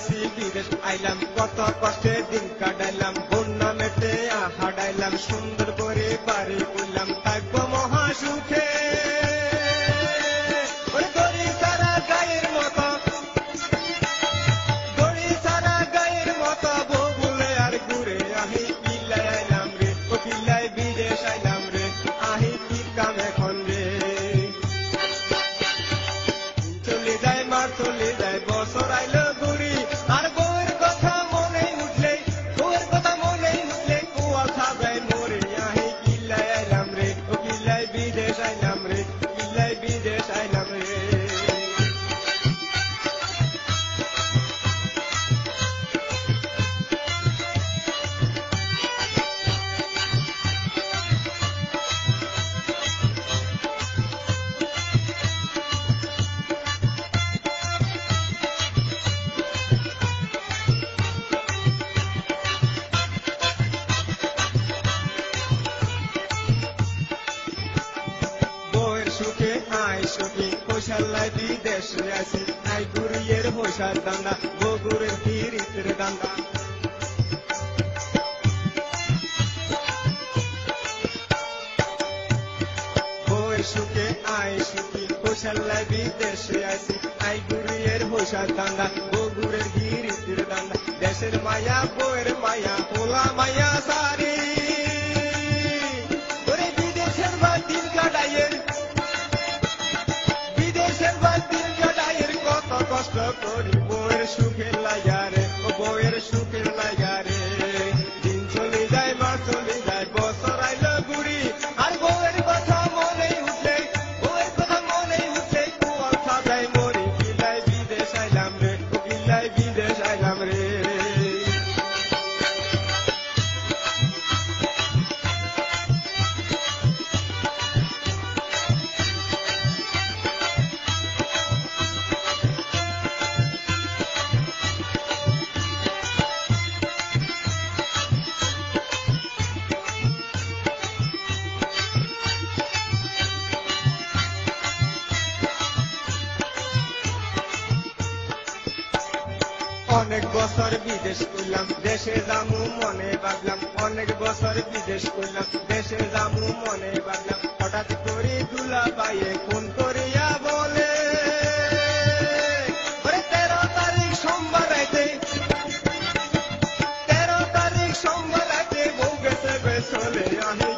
গেছি বিদেশ আইলাম কত কষ্টে দিন কাটাইলাম বন্যা মেটে হাডাইলাম সুন্দর করে বাড়ি করলাম থাকবো মহাসুখে গড়ি সারা গায়ের মতো বগুলে আর ঘুরে আহি কিল্লাই আইলাম রে ও কিল্লাই বিদেশ আইলাম রে আহি কি কাম এখন রে চলে যায় মার চলে যায় বছর আইলো ঘুরি আর বউয়ের কথা মনে উঠলে কুয়া খাবে মরে আহি কিল্লাই আইলাম রে ও কিল্লাই বিদেশ আইলাম রে কিল্লাই বিদেশ আইলাম রে সুখে আয় সুখী হোসাল্লাই বিদেশে আসি আই গুরিয়ের হোসার দান্দা বগুরের হিরিতের দান্দা বউয়ের সুখে আয় সুখী হোসাল্লাই বিদেশে আসি আই গুরিয়ের হোসার দান্দা বগুরের হিরিতের দান্দা দেশের মায়া বউয়ের মায়া পোলা মায়া সারি বিদেশের বা দিন কাটাইয়ের কত কষ্ট করি বউয়ের সুখের লাগারে ও বউয়ের সুখের লাগারে দিন চলে যায় মাস চলে যায় বছর আইলো ঘুরি আর বউয়ের কথা মনে উঠলে কুয়া খাবে মরি কিল্লাই বিদেশ আইলাম রে ও কিল্লাই বিদেশ আইলাম রে অনেক বছর বিদেশ করলাম দেশে যামু মনে ভাবলাম অনেক বছর বিদেশ করলাম দেশে যামু মনে ভাবলাম হঠাৎ করে দুলা পায়ে ফোন করিয়া বলে 13 তারিখ সোমবার রাইতে বউ গেছে চলে আহি